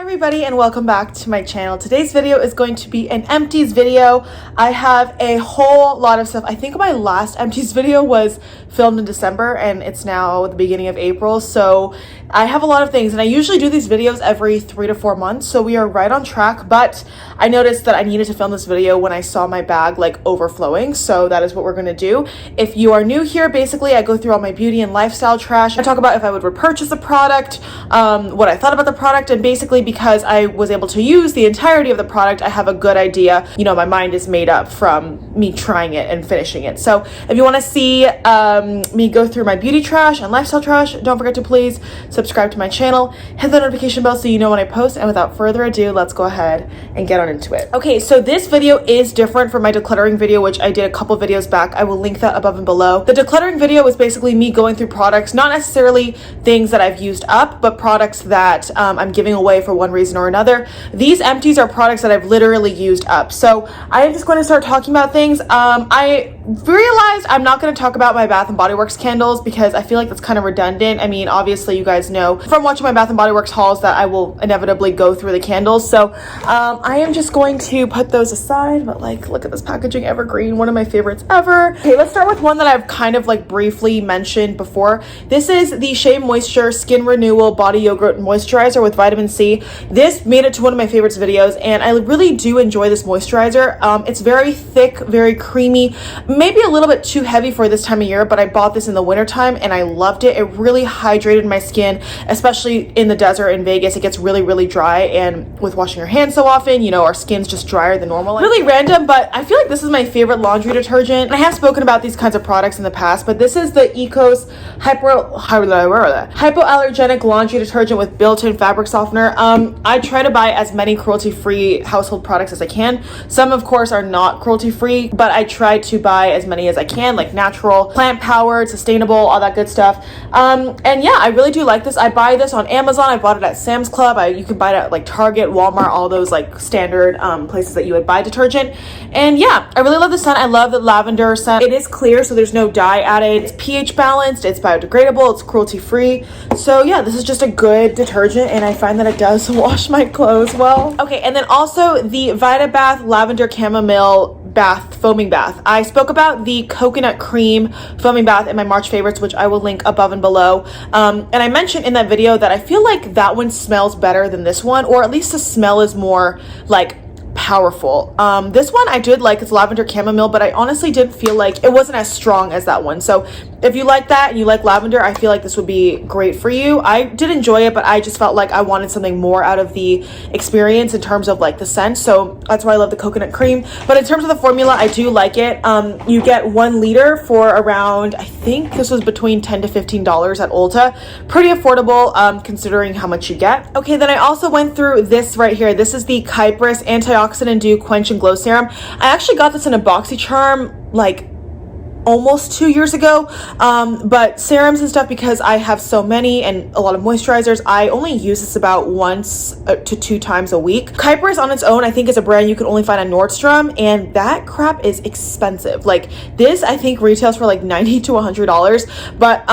everybody, and welcome back to my channel. Today's video is going to be an empties video. I have a whole lot of stuff. I think my last empties video was filmed in December and it's now the beginning of April, so I have a lot of things, and I usually do these videos every 3 to 4 months, so we are right on track. But I noticed that I needed to film this video when I saw my bag like overflowing, so that is what we're gonna do. If you are new here, basically I go through all my beauty and lifestyle trash. I talk about if I would repurchase a product, what I thought about the product, and basically because I was able to use the entirety of the product, I have a good idea. You know, my mind is made up from me trying it and finishing it. So if you want to see me go through my beauty trash and lifestyle trash, don't forget to please subscribe to my channel, hit the notification bell so you know when I post, and without further ado, let's go ahead and get on into it. Okay, so this video is different from my decluttering video, which I did a couple videos back. I will link that above and below. The decluttering video is basically me going through products, not necessarily things that I've used up, but products that I'm giving away for one reason or another. These empties are products that I've literally used up. So I am just going to start talking about things. I realized I'm not going to talk about my Bath & Body Works candles because I feel like that's kind of redundant. I mean, obviously you guys know from watching my Bath & Body Works hauls that I will inevitably go through the candles. So I am just going to put those aside, but like, look at this packaging, evergreen, one of my favorites ever. Okay, let's start with one that I've kind of like briefly mentioned before. This is the Shea Moisture Skin Renewal Body Yogurt Moisturizer with vitamin C. This made it to one of my favorites videos, and I really do enjoy this moisturizer. It's very thick, very creamy, maybe a little bit too heavy for this time of year, but I bought this in the winter time and I loved it. It really hydrated my skin, especially in the desert in Vegas. It gets really, really dry, and with washing your hands so often, you know, our skin's just drier than normal. Really random, but I feel like this is my favorite laundry detergent. And I have spoken about these kinds of products in the past, but this is the Ecos Hypoallergenic Laundry Detergent with built-in fabric softener. I try to buy as many cruelty-free household products as I can. Some, of course, are not cruelty-free, but I try to buy as many as I can, like natural, plant-powered, sustainable, all that good stuff. And yeah, I really do like this. I buy this on Amazon. I bought it at Sam's Club. You can buy it at like Target, Walmart, all those like standard places that you would buy detergent. And yeah, I really love the scent. I love the lavender scent. It is clear, so there's no dye added. It's pH balanced, it's biodegradable, it's cruelty-free. So yeah, this is just a good detergent, and I find that it does wash my clothes well. Okay, and then also the VitaBath Lavender Chamomile Bath Foaming Bath. I spoke about the coconut cream foaming bath in my March favorites, which I will link above and below. And I mentioned in that video that I feel like that one smells better than this one, or at least the smell is more like powerful. This one I did like. It's lavender chamomile, but I honestly didn't feel like it wasn't as strong as that one. So if you like that and you like lavender, I feel like this would be great for you. I did enjoy it, but I just felt like I wanted something more out of the experience in terms of like the scent. So that's why I love the coconut cream. But in terms of the formula, I do like it. You get 1 liter for around, I think this was between $10 to $15 at Ulta. Pretty affordable considering how much you get. Okay, then I also went through this right here. This is the Kypris Antioxidant Dew Quench and Glow Serum. I actually got this in a BoxyCharm like almost 2 years ago, but serums and stuff, because I have so many and a lot of moisturizers, I only use this about once to 2 times a week. Kypris on its own, I think, is a brand you can only find on Nordstrom, and that crap is expensive. Like this, I think retails for like $90 to $100, but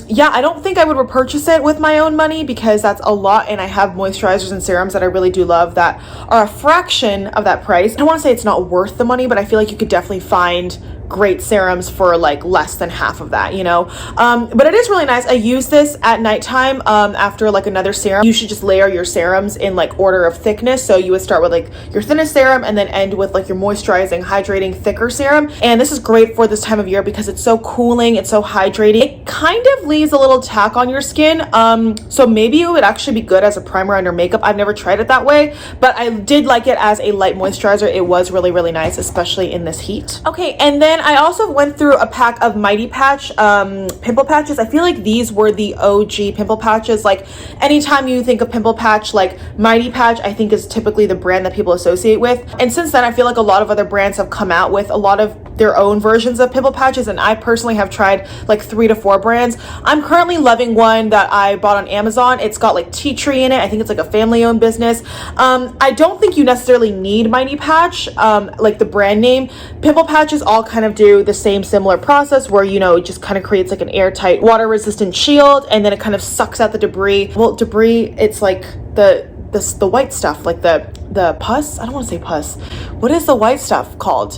yeah, I don't think I would repurchase it with my own money because that's a lot, and I have moisturizers and serums that I really do love that are a fraction of that price. I don't want to say it's not worth the money, but I feel like you could definitely find great serums for like less than half of that, you know. But it is really nice. I use this at nighttime after like another serum. You should just layer your serums in like order of thickness. So you would start with like your thinnest serum and then end with like your moisturizing, hydrating, thicker serum. And this is great for this time of year because it's so cooling, it's so hydrating. It kind of leaves a little tack on your skin, so maybe it would actually be good as a primer under makeup. I've never tried it that way, but I did like it as a light moisturizer. It was really, really nice, especially in this heat. Okay, and then I also went through a pack of Mighty Patch pimple patches. I feel like these were the OG pimple patches. Like anytime you think of pimple patch, like Mighty Patch I think is typically the brand that people associate with. And since then I feel like a lot of other brands have come out with a lot of their own versions of pimple patches, and I personally have tried like 3 to 4 brands. I'm currently loving one that I bought on Amazon. It's got like tea tree in it. I think it's like a family owned business. I don't think you necessarily need Mighty Patch, like the brand name. Pimple patches all kind of do the same similar process where, you know, it just kind of creates like an airtight water resistant shield, and then it kind of sucks out the debris. Well, debris, it's like the the white stuff, like the pus. I don't want to say pus. What is the white stuff called?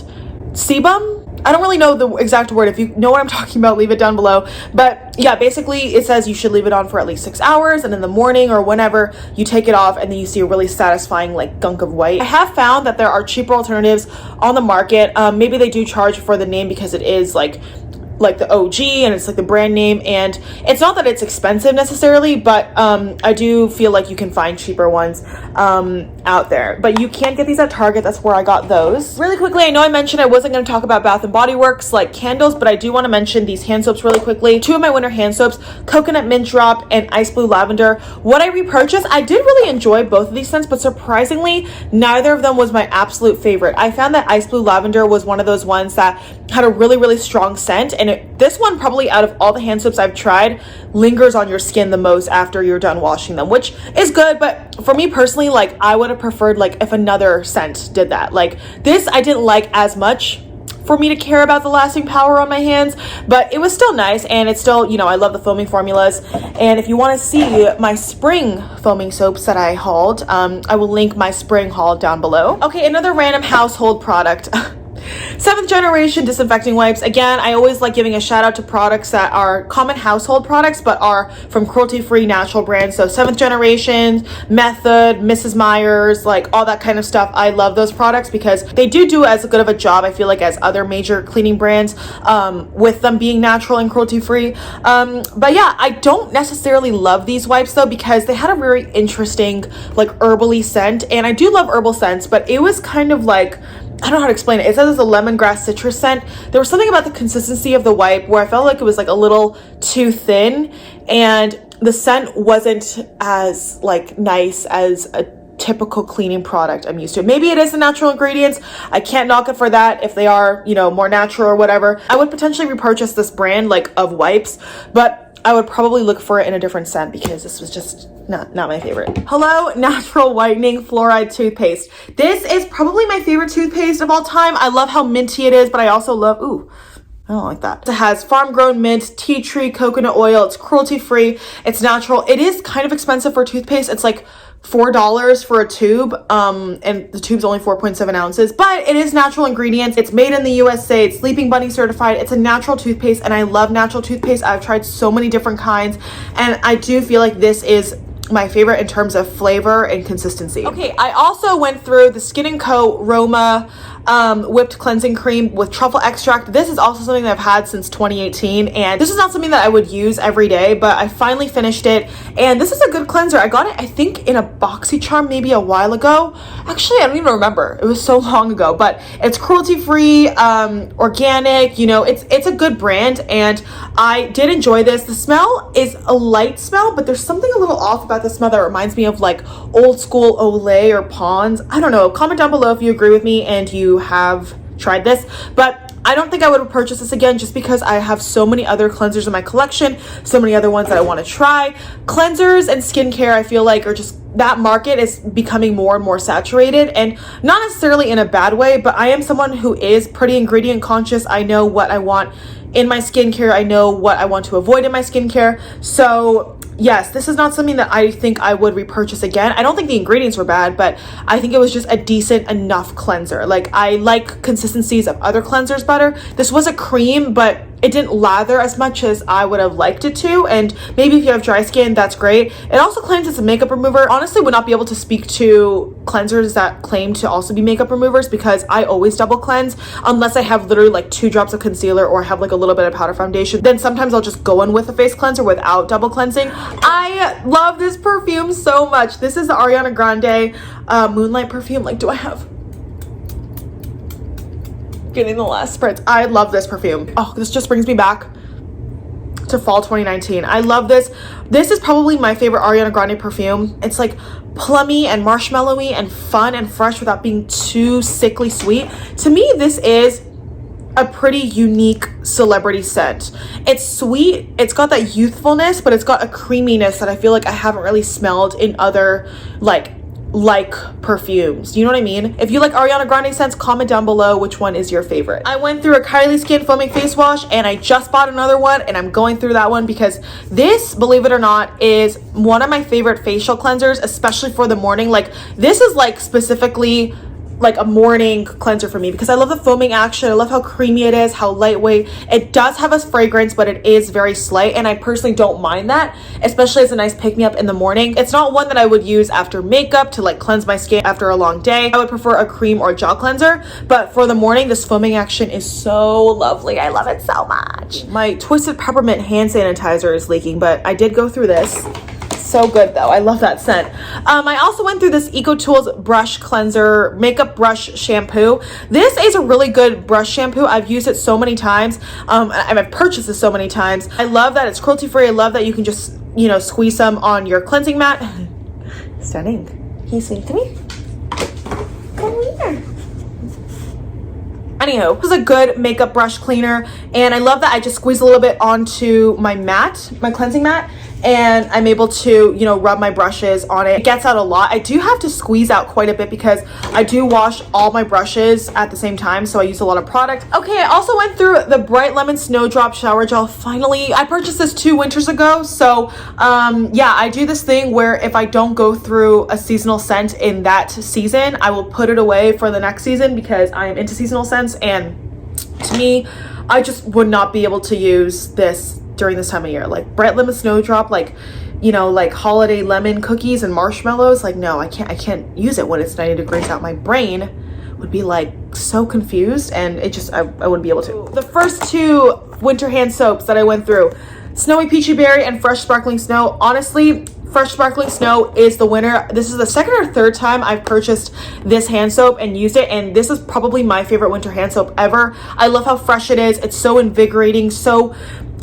Sebum? I don't really know the exact word. If you know what I'm talking about, leave it down below. But yeah, basically it says you should leave it on for at least 6 hours, and in the morning or whenever you take it off, and then you see a really satisfying like gunk of white. I have found that there are cheaper alternatives on the market. Maybe they do charge for the name because it is like the OG and it's like the brand name, and it's not that it's expensive necessarily, but I do feel like you can find cheaper ones out there, but you can get these at Target. That's where I got those. Really quickly, I know I mentioned I wasn't going to talk about Bath and Body Works like candles, but I do want to mention these hand soaps really quickly. Two of my winter hand soaps, Coconut Mint Drop and Ice Blue Lavender. What I repurchased, I did really enjoy both of these scents, but surprisingly neither of them was my absolute favorite. I found that Ice Blue Lavender was one of those ones that had a really strong scent, and this one, probably out of all the hand soaps I've tried, lingers on your skin the most after you're done washing them, which is good. But for me personally, like, I would have preferred like if another scent did that. Like this I didn't like as much for me to care about the lasting power on my hands, but it was still nice, and it's still, you know, I love the foaming formulas. And if you want to see my spring foaming soaps that I hauled, I will link my spring haul down below. Okay, another random household product. 7th generation disinfecting wipes. Again, I always like giving a shout out to products that are common household products but are from cruelty-free natural brands. So 7th generation, Method, Mrs. Meyer's, like all that kind of stuff. I love those products because they do as good of a job, I feel like, as other major cleaning brands, with them being natural and cruelty-free. But yeah, I don't necessarily love these wipes though, because they had a very interesting like herbally scent, and I do love herbal scents, but it was kind of like, I don't know how to explain it. It says it's a lemongrass citrus scent. There was something about the consistency of the wipe where I felt like it was like a little too thin, and the scent wasn't as like nice as a typical cleaning product I'm used to. Maybe it is the natural ingredients. I can't knock it for that if they are, you know, more natural or whatever. I would potentially repurchase this brand like of wipes, but I would probably look for it in a different scent because this was just not my favorite. Hello Natural Whitening Fluoride Toothpaste. This is probably my favorite toothpaste of all time. I love how minty it is, but I also love, ooh, I don't like that. It has farm-grown mint, tea tree, coconut oil. It's cruelty-free. It's natural. It is kind of expensive for toothpaste. It's like $4 for a tube, and the tube's only 4.7 ounces, but it is natural ingredients. It's made in the USA. It's Sleeping Bunny certified. It's a natural toothpaste, and I love natural toothpaste. I've tried so many different kinds, and I do feel like this is my favorite in terms of flavor and consistency. Okay, I also went through the Skin & Co. Roma whipped cleansing cream with truffle extract. This is also something that I've had since 2018, and this is not something that I would use every day, but I finally finished it, and this is a good cleanser. I got it, I think, in a BoxyCharm maybe a while ago. Actually, I don't even remember. It was so long ago, but it's cruelty-free, organic, you know, it's a good brand, and I did enjoy this. The smell is a light smell, but there's something a little off about the smell that reminds me of like old school Olay or Pond's. I don't know. Comment down below if you agree with me and you have tried this, but I don't think I would purchase this again just because I have so many other cleansers in my collection, so many other ones that I want to try. Cleansers and skincare, I feel like, are just, that market is becoming more and more saturated, and not necessarily in a bad way, but I am someone who is pretty ingredient conscious. I know what I want in my skincare. I know what I want to avoid in my skincare. So yes, this is not something that I think I would repurchase again. I don't think the ingredients were bad, but I think it was just a decent enough cleanser. Like, I like consistencies of other cleansers better. This was a cream, but it didn't lather as much as I would have liked it to, and maybe if you have dry skin, that's great. It also claims it's a makeup remover. Honestly, would not be able to speak to cleansers that claim to also be makeup removers because I always double cleanse unless I have literally like 2 drops of concealer or I have like a little bit of powder foundation. Then sometimes I'll just go in with a face cleanser without double cleansing. I love this perfume so much. This is the Ariana Grande Moonlight perfume. Like, do I have... Getting the last spritz. I love this perfume. Oh, this just brings me back to fall 2019. I love this. This is probably my favorite Ariana Grande perfume. It's like plummy and marshmallowy and fun and fresh without being too sickly sweet. To me, this is a pretty unique celebrity scent. It's sweet, it's got that youthfulness, but it's got a creaminess that I feel like I haven't really smelled in other like like perfumes. You know what I mean? If you like Ariana Grande scents, comment down below which one is your favorite. I went through a Kylie Skin foaming face wash, and I just bought another one, and I'm going through that one because this, believe it or not, is one of my favorite facial cleansers, especially for the morning. Like, this is like specifically like a morning cleanser for me because I love the foaming action. I love how creamy it is, how lightweight. It does have a fragrance, but it is very slight, and I personally don't mind that, especially as a nice pick-me-up in the morning. It's not one that I would use after makeup to like cleanse my skin after a long day. I would prefer a cream or gel cleanser, but for the morning, this foaming action is so lovely. I love it so much. My Twisted Peppermint hand sanitizer is leaking, but I did go through this. So good though. I love that scent. I also went through this EcoTools brush cleanser makeup brush shampoo. This is a really good brush shampoo. I've used it so many times. I've purchased it so many times. I love that it's cruelty free. I love that you can just, you know, squeeze some on your cleansing mat. Stunning. Can you speak to me? Come here. Anywho, this is a good makeup brush cleaner, and I love that I just squeeze a little bit onto my mat, my cleansing mat, and I'm able to, you know, rub my brushes on it. It gets out a lot. I do have to squeeze out quite a bit because I do wash all my brushes at the same time, so I use a lot of product. Okay, I also went through the Bright Lemon Snowdrop Shower Gel. Finally, I purchased this 2 winters ago, so yeah, I do this thing where if I don't go through a seasonal scent in that season, I will put it away for the next season because I am into seasonal scents, and to me, I just would not be able to use this during this time of year. Like Bright Lemon Snowdrop, like, you know, like holiday lemon cookies and marshmallows, like no, I can't use it when it's 90 degrees out. My brain would be like so confused, and it just, I wouldn't be able to. The first 2 winter hand soaps that I went through, Snowy Peachy Berry and Fresh Sparkling Snow. Honestly, Fresh Sparkling Snow is the winner. This is the 2nd or 3rd time I've purchased this hand soap and used it, and this is probably my favorite winter hand soap ever. I love how fresh it is. It's so invigorating, so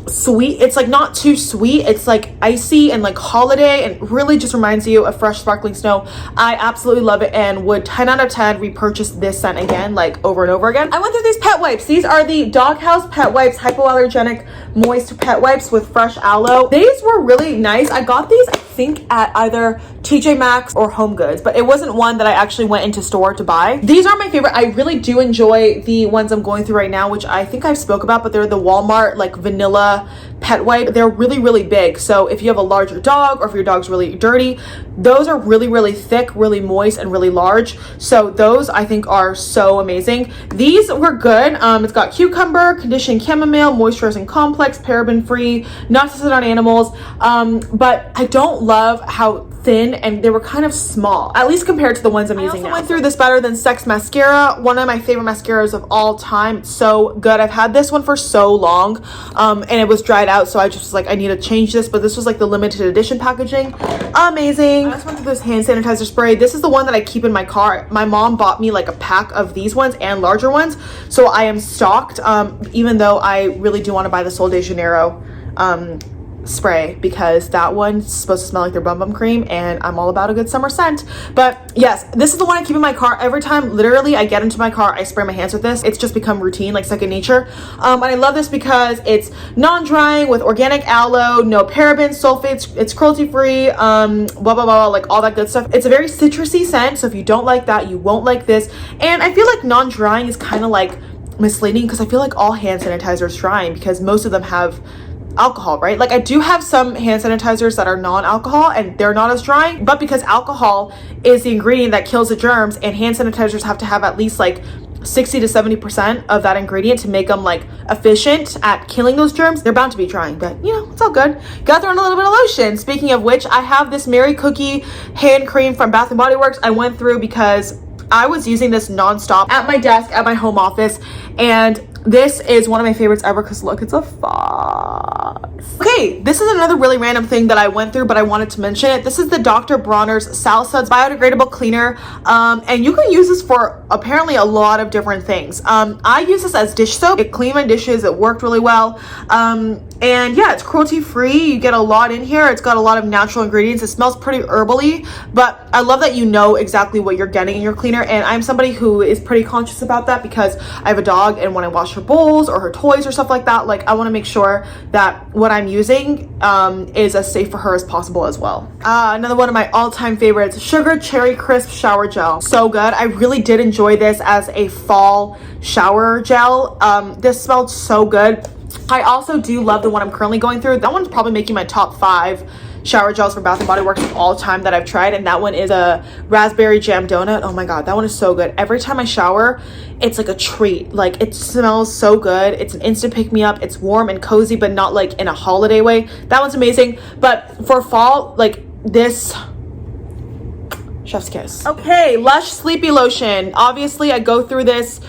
sweet. It's like not too sweet. It's like icy and like holiday, and really just reminds you of Fresh Sparkling Snow. I absolutely love it and would 10 out of 10 repurchase this scent again, like over and over again. I went through these pet wipes. These are the Doghouse Pet Wipes Hypoallergenic Moist Pet Wipes with fresh aloe. These were really nice. I got these, I think, at either TJ Maxx or Home Goods, but it wasn't one that I actually went into store to buy. These are my favorite. I really do enjoy the ones I'm going through right now, which I think I've spoke about, but they're the Walmart like vanilla pet wipe. They're really big, so if you have a larger dog or if your dog's really dirty, those are really thick, really moist, and really large. So those I think are so amazing. These were good. It's got cucumber, conditioning chamomile, moisturizing complex, paraben free, not tested on animals, but I don't love how thin, and they were kind of small, at least compared to the ones I'm using now. I went through this Better Than Sex mascara, one of my favorite mascaras of all time. It's so good. I've had this one for so long, and it was dried out, so I just was like, I need to change this, but this was like the limited edition packaging. Amazing. I just went through this hand sanitizer spray. This is the one that I keep in my car. My mom bought me like a pack of these ones and larger ones, so I am stocked, even though I really do want to buy the Sol de Janeiro spray because that one's supposed to smell like their bum bum cream, and I'm all about a good summer scent. But yes, this is the one I keep in my car. Every time literally I get into my car, I spray my hands with this. It's just become routine, like second nature. And I love this because it's non-drying with organic aloe, no parabens, sulfates, it's cruelty free, like all that good stuff. It's a very citrusy scent, so if you don't like that, you won't like this. And I feel like non-drying is kind of like misleading because I feel like all hand sanitizer is drying because most of them have alcohol, right? Like I do have some hand sanitizers that are non-alcohol and they're not as drying, but because alcohol is the ingredient that kills the germs, and hand sanitizers have to have at least like 60 to 70% of that ingredient to make them like efficient at killing those germs, they're bound to be drying. But you know, it's all good. Got thrown a little bit of lotion. Speaking of which, I have this Mary Cookie hand cream from Bath and Body Works. I went through because I was using this nonstop at my desk at my home office, and this is one of my favorites ever because look, it's a fox. Okay, this is another really random thing that I went through, but I wanted to mention it. This is the Dr. Bronners Salsa biodegradable cleaner, and you can use this for apparently a lot of different things. I use this as dish soap. It cleaned my dishes. It worked really well. And yeah, it's cruelty free. You get a lot in here. It's got a lot of natural ingredients. It smells pretty herbally, but I love that you know exactly what you're getting in your cleaner. And I'm somebody who is pretty conscious about that because I have a dog, and when I wash her bowls or her toys or stuff like that, like I want to make sure that what I'm using is as safe for her as possible as well. Another one of my all-time favorites, Sugar Cherry Crisp Shower Gel. So good. I really did enjoy this as a fall shower gel. This smelled so good. I also do love the one I'm currently going through. That one's probably making my top 5 shower gels from Bath & Body Works of all time that I've tried, and that one is a raspberry jam donut. Oh my god, that one is so good. Every time I shower, it's like a treat. Like, it smells so good. It's an instant pick-me-up. It's warm and cozy, but not like in a holiday way. That one's amazing. But for fall, like this, chef's kiss. Okay, Lush Sleepy Lotion. Obviously, I go through this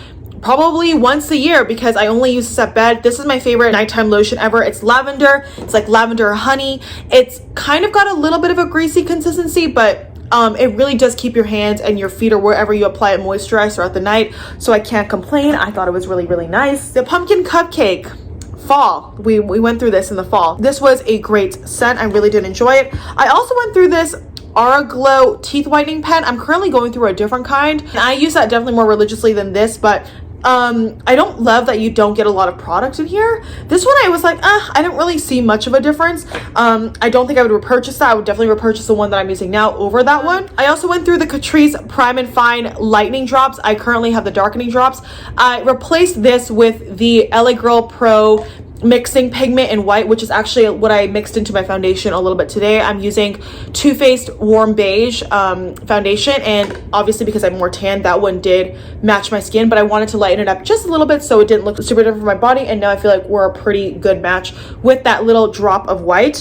probably once a year because I only use this at bed. This is my favorite nighttime lotion ever. It's lavender. It's like lavender honey. It's kind of got a little bit of a greasy consistency, but it really does keep your hands and your feet or wherever you apply it moisturized throughout the night. So I can't complain. I thought it was really, really nice. The pumpkin cupcake. Fall. We went through this in the fall. This was a great scent. I really did enjoy it. I also went through this Aura Glow teeth whitening pen. I'm currently going through a different kind, and I use that definitely more religiously than this, but I don't love that you don't get a lot of product in here. This one I was like, I didn't really see much of a difference. I don't think I would repurchase that. I would definitely repurchase the one that I'm using now over that one. I also went through the Catrice Prime and Fine Lightening Drops. I currently have the Darkening Drops. I replaced this with the LA Girl Pro mixing pigment in white, which is actually what I mixed into my foundation a little bit today. I'm using Too Faced Warm Beige foundation, and obviously because I'm more tan, that one did match my skin, but I wanted to lighten it up just a little bit so it didn't look super different for my body, and now I feel like we're a pretty good match with that little drop of white.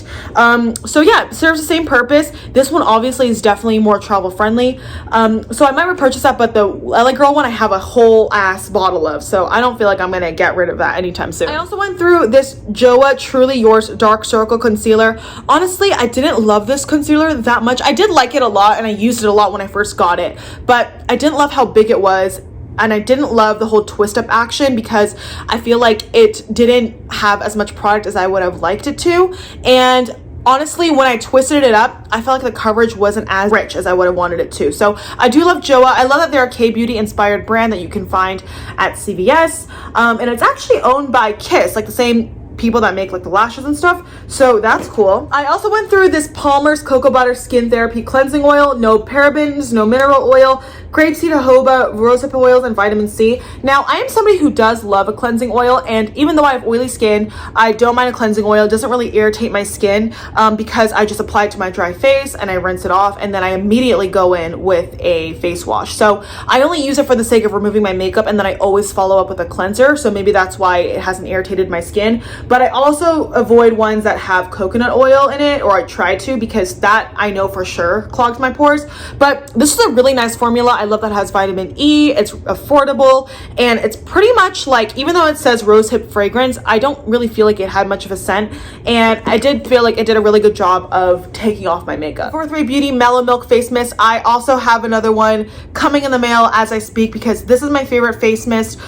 So yeah, it serves the same purpose. This one obviously is definitely more travel friendly, so I might repurchase that, but the LA Girl one I have a whole ass bottle of, so I don't feel like I'm gonna get rid of that anytime soon. I also went through this Joa Truly Yours Dark Circle Concealer. Honestly, I didn't love this concealer that much. I did like it a lot, and I used it a lot when I first got it, but I didn't love how big it was, and I didn't love the whole twist up action because I feel like it didn't have as much product as I would have liked it to. And honestly, when I twisted it up, I felt like the coverage wasn't as rich as I would have wanted it to. So I do love Joa. I love that they're a K-beauty inspired brand that you can find at CVS. And it's actually owned by Kiss, like the same people that make like the lashes and stuff, so that's cool. I also went through this Palmer's Cocoa Butter Skin Therapy Cleansing Oil. No parabens, no mineral oil, grapeseed jojoba, rosehip oils, and vitamin C. Now, I am somebody who does love a cleansing oil, and even though I have oily skin, I don't mind a cleansing oil. It doesn't really irritate my skin because I just apply it to my dry face and I rinse it off, and then I immediately go in with a face wash. So I only use it for the sake of removing my makeup, and then I always follow up with a cleanser, so maybe that's why it hasn't irritated my skin. But I also avoid ones that have coconut oil in it, or I try to, because that I know for sure clogs my pores. But this is a really nice formula. I love that it has vitamin E, it's affordable, and it's pretty much like, even though it says rosehip fragrance, I don't really feel like it had much of a scent, and I did feel like it did a really good job of taking off my makeup. 4-3 Beauty Mellow Milk Face Mist. I also have another one coming in the mail as I speak because this is my favorite face mist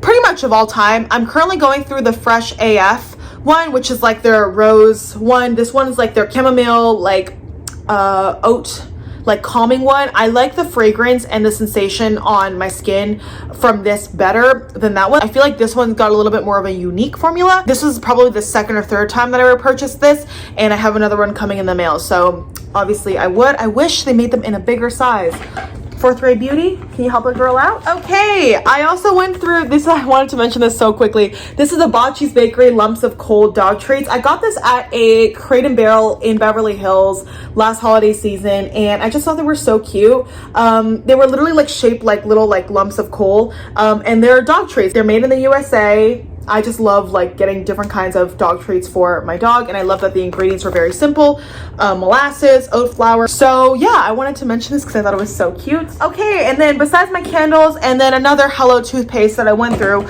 pretty much of all time. I'm currently going through the Fresh AF one, which is like their rose one. This one is like their chamomile, like oat, like calming one. I like the fragrance and the sensation on my skin from this better than that one. I feel like this one's got a little bit more of a unique formula. This is probably the second or third time that I repurchased this, and I have another one coming in the mail, so obviously I wish they made them in a bigger size. 4-3 Beauty, can you help a girl out? Okay, I also went through this. I wanted to mention this so quickly. This is a Bocce's Bakery Lumps of Cold Dog Treats. I got this at a Crate and Barrel in Beverly Hills last holiday season, and I just thought they were so cute. They were literally like shaped like little like lumps of coal, and they're dog treats. They're made in the USA. I just love like getting different kinds of dog treats for my dog, and I love that the ingredients were very simple. Molasses, oat flour. So yeah, I wanted to mention this because I thought it was so cute. Okay, and then besides my candles, and then another Hello toothpaste that I went through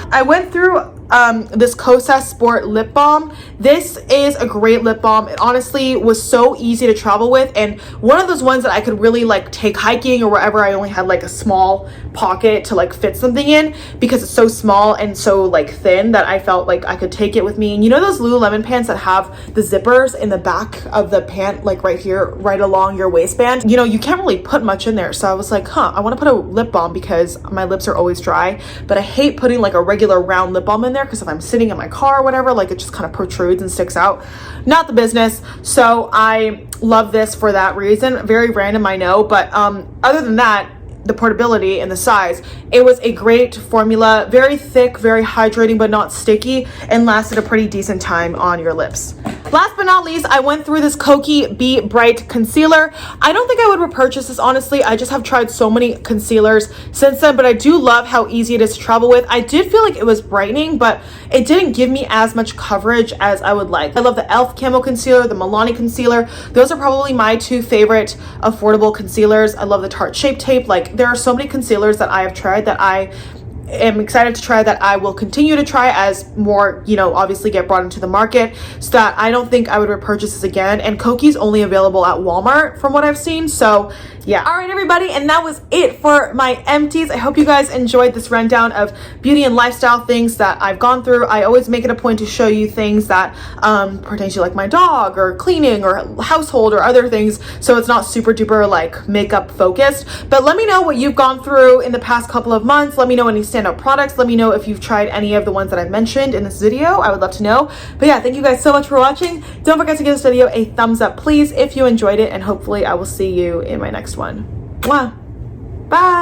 this Kosas Sport lip balm. This is a great lip balm. It honestly was so easy to travel with, and one of those ones that I could really like take hiking or wherever I only had like a small pocket to like fit something in, because it's so small and so like thin that I felt like I could take it with me. And you know those Lululemon pants that have the zippers in the back of the pant, like right here, right along your waistband? You know, you can't really put much in there. So I was like, I want to put a lip balm because my lips are always dry, but I hate putting like a regular round lip balm in there, because if I'm sitting in my car or whatever, like it just kind of protrudes and sticks out. Not the business. So I love this for that reason. Very random, I know, but other than that, the portability and the size, it was a great formula. Very thick, very hydrating, but not sticky, and lasted a pretty decent time on your lips. Last but not least, I went through this Koki Be Bright concealer. I don't think I would repurchase this, honestly. I just have tried so many concealers since then, but I do love how easy it is to travel with. I did feel like it was brightening, but it didn't give me as much coverage as I would like. I love the e.l.f. Camo Concealer, the Milani Concealer. Those are probably my two favorite affordable concealers. I love the Tarte Shape Tape. Like, there are so many concealers that I have tried that I am excited to try, that I will continue to try as more, you know, obviously get brought into the market, so that I don't think I would repurchase this again. And Koki's only available at Walmart from what I've seen. So yeah. All right, everybody, and that was it for my empties. I hope you guys enjoyed this rundown of beauty and lifestyle things that I've gone through. I always make it a point to show you things that pertain to like my dog or cleaning or household or other things, so it's not super duper like makeup focused. But let me know what you've gone through in the past couple of months. Let me know any standout products. Let me know if you've tried any of the ones that I've mentioned in this video. I would love to know. But yeah, thank you guys so much for watching. Don't forget to give this video a thumbs up, please, if you enjoyed it, and hopefully I will see you in my next one. Mwah. Bye.